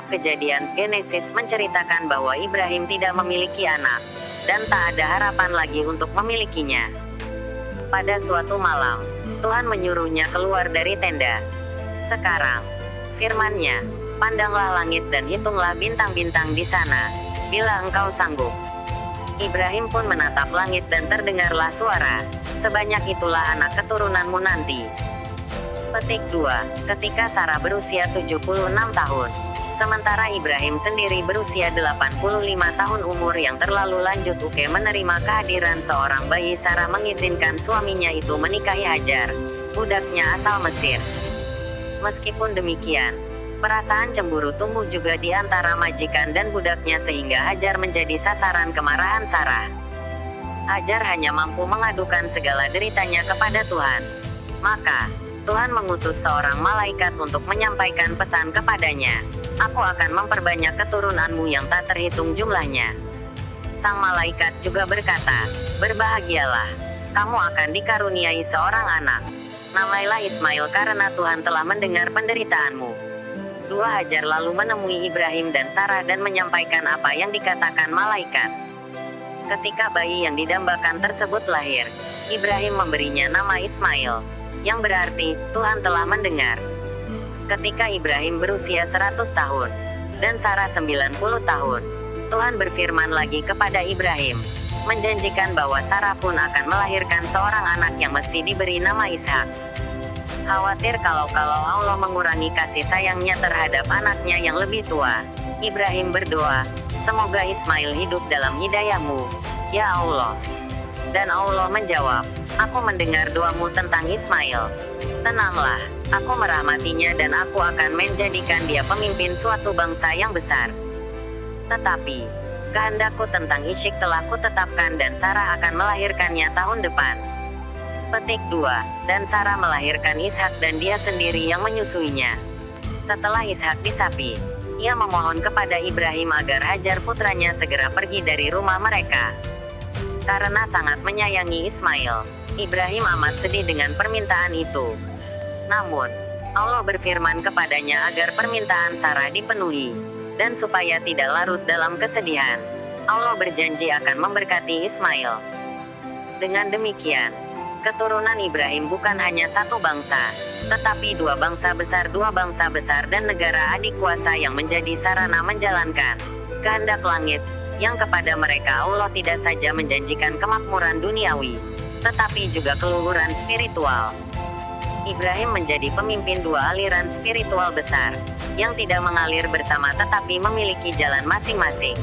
Kejadian Genesis menceritakan bahwa Ibrahim tidak memiliki anak, dan tak ada harapan lagi untuk memilikinya. Pada suatu malam, Tuhan menyuruhnya keluar dari tenda. Sekarang, firman-Nya, pandanglah langit dan hitunglah bintang-bintang di sana, bila engkau sanggup. Ibrahim pun menatap langit dan terdengarlah suara, sebanyak itulah anak keturunanmu nanti. Petik 2. Ketika Sarah berusia 76 tahun, sementara Ibrahim sendiri berusia 85 tahun umur yang terlalu lanjut menerima kehadiran seorang bayi, Sarah mengizinkan suaminya itu menikahi Hajar, budaknya asal Mesir. Meskipun demikian, perasaan cemburu tumbuh juga di antara majikan dan budaknya sehingga Hajar menjadi sasaran kemarahan Sarah. Hajar hanya mampu mengadukan segala deritanya kepada Tuhan. Maka, Tuhan mengutus seorang malaikat untuk menyampaikan pesan kepadanya. Aku akan memperbanyak keturunanmu yang tak terhitung jumlahnya. Sang malaikat juga berkata, berbahagialah, kamu akan dikaruniai seorang anak. Namailah Ismail karena Tuhan telah mendengar penderitaanmu. Hajar lalu menemui Ibrahim dan Sarah dan menyampaikan apa yang dikatakan malaikat. Ketika bayi yang didambakan tersebut lahir, Ibrahim memberinya nama Ismail, yang berarti, Tuhan telah mendengar. Ketika Ibrahim berusia 100 tahun, dan Sarah 90 tahun, Tuhan berfirman lagi kepada Ibrahim, menjanjikan bahwa Sarah pun akan melahirkan seorang anak yang mesti diberi nama Ishak. Khawatir kalau Allah mengurangi kasih sayangnya terhadap anaknya yang lebih tua, Ibrahim berdoa, semoga Ismail hidup dalam hidayah-Mu, ya Allah. Dan Allah menjawab, aku mendengar doamu tentang Ismail. Tenanglah, aku merahmatinya dan aku akan menjadikan dia pemimpin suatu bangsa yang besar. Tetapi, kehendakku tentang Ishak telah kutetapkan dan Sarah akan melahirkannya tahun depan. Petik 2. Dan Sarah melahirkan Ishak dan dia sendiri yang menyusuinya. Setelah Ishak disapi, ia memohon kepada Ibrahim agar Hajar putranya segera pergi dari rumah mereka. Karena sangat menyayangi Ismail, Ibrahim amat sedih dengan permintaan itu. Namun, Allah berfirman kepadanya agar permintaan Sarah dipenuhi, dan supaya tidak larut dalam kesedihan, Allah berjanji akan memberkati Ismail. Dengan demikian, keturunan Ibrahim bukan hanya satu bangsa, tetapi dua bangsa besar dan negara adik kuasa yang menjadi sarana menjalankan kehendak langit, yang kepada mereka Allah tidak saja menjanjikan kemakmuran duniawi, tetapi juga keluhuran spiritual. Ibrahim menjadi pemimpin dua aliran spiritual besar, yang tidak mengalir bersama tetapi memiliki jalan masing-masing.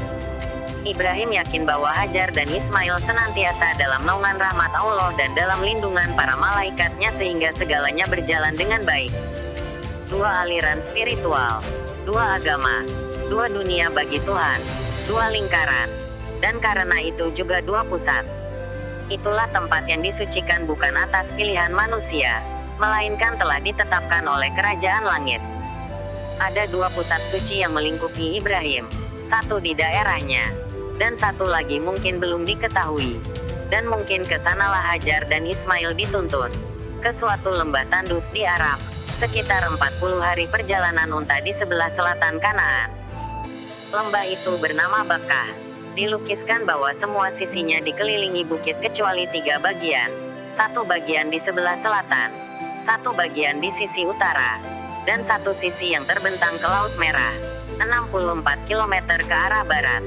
Ibrahim yakin bahwa Hajar dan Ismail senantiasa dalam naungan rahmat Allah dan dalam lindungan para malaikatnya sehingga segalanya berjalan dengan baik. Dua aliran spiritual, dua agama, dua dunia bagi Tuhan, dua lingkaran, dan karena itu juga dua pusat. Itulah tempat yang disucikan bukan atas pilihan manusia, melainkan telah ditetapkan oleh kerajaan langit. Ada dua pusat suci yang melingkupi Ibrahim, satu di daerahnya, dan satu lagi mungkin belum diketahui. Dan mungkin ke sanalah Hajar dan Ismail dituntun, ke suatu lembah tandus di Arab, sekitar 40 hari perjalanan unta di sebelah selatan Kanaan. Lembah itu bernama Bakkah. Dilukiskan bahwa semua sisinya dikelilingi bukit kecuali 3 bagian. Satu bagian di sebelah selatan, satu bagian di sisi utara, dan satu sisi yang terbentang ke Laut Merah, 64 km ke arah barat.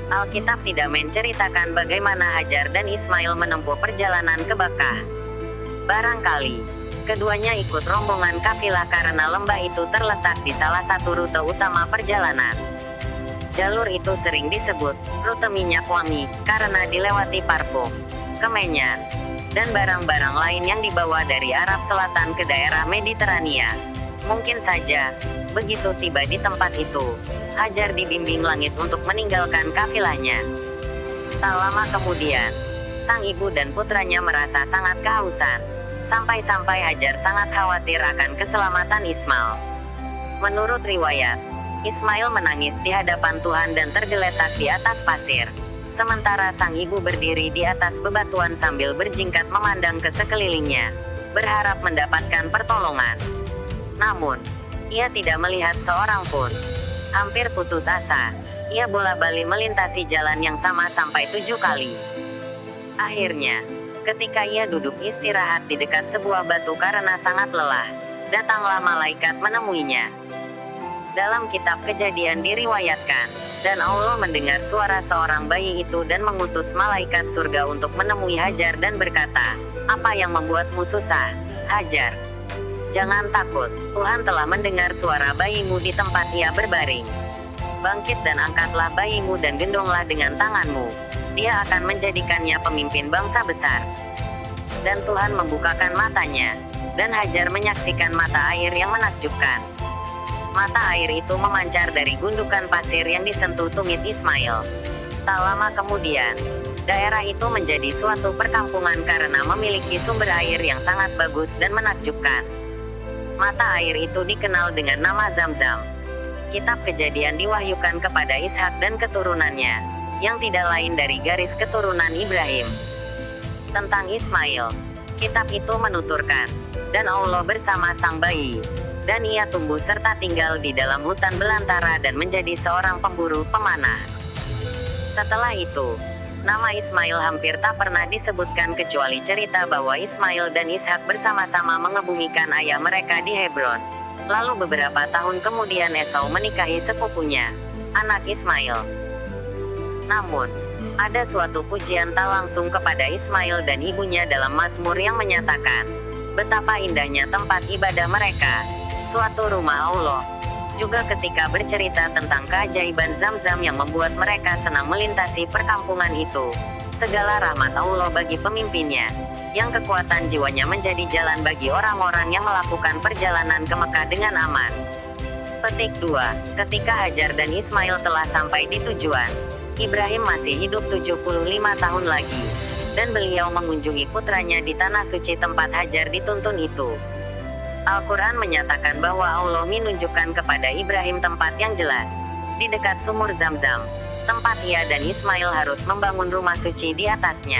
Alkitab tidak menceritakan bagaimana Hajar dan Ismail menempuh perjalanan ke Bakkah. Barangkali, keduanya ikut rombongan kafilah karena lembah itu terletak di salah satu rute utama perjalanan. Jalur itu sering disebut rute minyak wangi karena dilewati parfum, kemenyan, dan barang-barang lain yang dibawa dari Arab Selatan ke daerah Mediterania. Mungkin saja, begitu tiba di tempat itu, Hajar dibimbing langit untuk meninggalkan kafilahnya. Tak lama kemudian, sang ibu dan putranya merasa sangat kehausan, sampai-sampai Hajar sangat khawatir akan keselamatan Ismail. Menurut riwayat, Ismail menangis di hadapan Tuhan dan tergeletak di atas pasir, sementara sang ibu berdiri di atas bebatuan sambil berjingkat memandang ke sekelilingnya, berharap mendapatkan pertolongan. Namun, ia tidak melihat seorang pun. Hampir putus asa, ia bola-balik melintasi jalan yang sama sampai 7 kali. Akhirnya, ketika ia duduk istirahat di dekat sebuah batu karena sangat lelah, datanglah malaikat menemuinya. Dalam kitab Kejadian diriwayatkan, dan Allah mendengar suara seorang bayi itu dan mengutus malaikat surga untuk menemui Hajar dan berkata, "Apa yang membuatmu susah, Hajar? Jangan takut, Tuhan telah mendengar suara bayimu di tempat ia berbaring. Bangkit dan angkatlah bayimu dan gendonglah dengan tanganmu. Dia akan menjadikannya pemimpin bangsa besar." Dan Tuhan membukakan matanya, dan Hajar menyaksikan mata air yang menakjubkan. Mata air itu memancar dari gundukan pasir yang disentuh tumit Ismail. Tak lama kemudian, daerah itu menjadi suatu perkampungan karena memiliki sumber air yang sangat bagus dan menakjubkan. Mata air itu dikenal dengan nama Zam-Zam. Kitab Kejadian diwahyukan kepada Ishak dan keturunannya, yang tidak lain dari garis keturunan Ibrahim. Tentang Ismail, kitab itu menuturkan, dan Allah bersama sang bayi, dan ia tumbuh serta tinggal di dalam hutan belantara dan menjadi seorang pemburu pemanah. Setelah itu, nama Ismail hampir tak pernah disebutkan kecuali cerita bahwa Ismail dan Ishak bersama-sama mengebumikan ayah mereka di Hebron. Lalu beberapa tahun kemudian Esau menikahi sepupunya, anak Ismail. Namun, ada suatu pujian tak langsung kepada Ismail dan ibunya dalam Mazmur yang menyatakan, betapa indahnya tempat ibadah mereka, suatu rumah Allah. Juga ketika bercerita tentang keajaiban Zam-Zam yang membuat mereka senang melintasi perkampungan itu, segala rahmat Allah bagi pemimpinnya, yang kekuatan jiwanya menjadi jalan bagi orang-orang yang melakukan perjalanan ke Mekah dengan aman. Petik 2. Ketika Hajar dan Ismail telah sampai di tujuan, Ibrahim masih hidup 75 tahun lagi, dan beliau mengunjungi putranya di tanah suci tempat Hajar dituntun itu. Al-Quran menyatakan bahwa Allah menunjukkan kepada Ibrahim tempat yang jelas, di dekat sumur Zam-Zam, tempat ia dan Ismail harus membangun rumah suci di atasnya.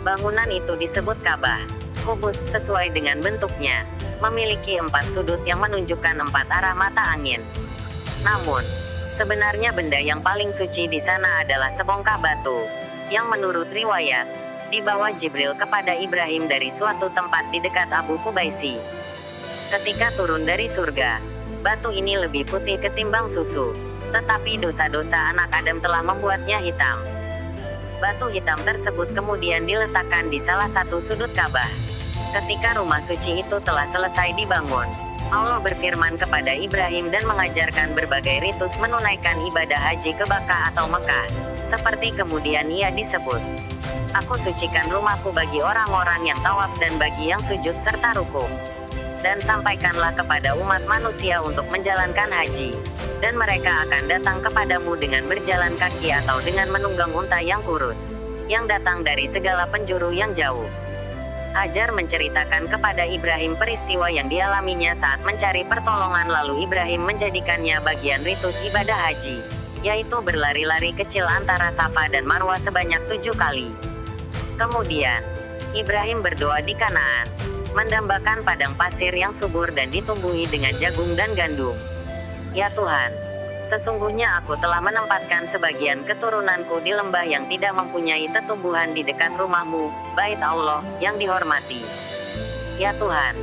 Bangunan itu disebut Ka'bah, kubus sesuai dengan bentuknya, memiliki 4 sudut yang menunjukkan 4 arah mata angin. Namun, sebenarnya benda yang paling suci di sana adalah sebongkah batu, yang menurut riwayat, dibawa Jibril kepada Ibrahim dari suatu tempat di dekat Abu Kubaisi. Ketika turun dari surga, batu ini lebih putih ketimbang susu, tetapi dosa-dosa anak Adam telah membuatnya hitam. Batu hitam tersebut kemudian diletakkan di salah satu sudut Ka'bah. Ketika rumah suci itu telah selesai dibangun, Allah berfirman kepada Ibrahim dan mengajarkan berbagai ritus menunaikan ibadah haji ke Bakkah atau Mekah, seperti kemudian ia disebut, "Aku sucikan rumahku bagi orang-orang yang tawaf dan bagi yang sujud serta rukuk. Dan sampaikanlah kepada umat manusia untuk menjalankan haji, dan mereka akan datang kepadamu dengan berjalan kaki atau dengan menunggang unta yang kurus, yang datang dari segala penjuru yang jauh." Hajar menceritakan kepada Ibrahim peristiwa yang dialaminya saat mencari pertolongan, lalu Ibrahim menjadikannya bagian ritus ibadah haji, yaitu berlari-lari kecil antara Safa dan Marwah sebanyak 7 kali. Kemudian, Ibrahim berdoa di Kanaan, mendambakan padang pasir yang subur dan ditumbuhi dengan jagung dan gandum. "Ya Tuhan, sesungguhnya aku telah menempatkan sebagian keturunanku di lembah yang tidak mempunyai tetumbuhan di dekat rumahmu, Bait Allah, yang dihormati. Ya Tuhan,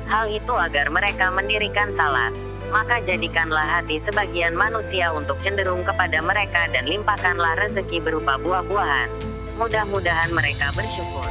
hal itu agar mereka mendirikan salat. Maka jadikanlah hati sebagian manusia untuk cenderung kepada mereka dan limpahkanlah rezeki berupa buah-buahan. Mudah-mudahan mereka bersyukur."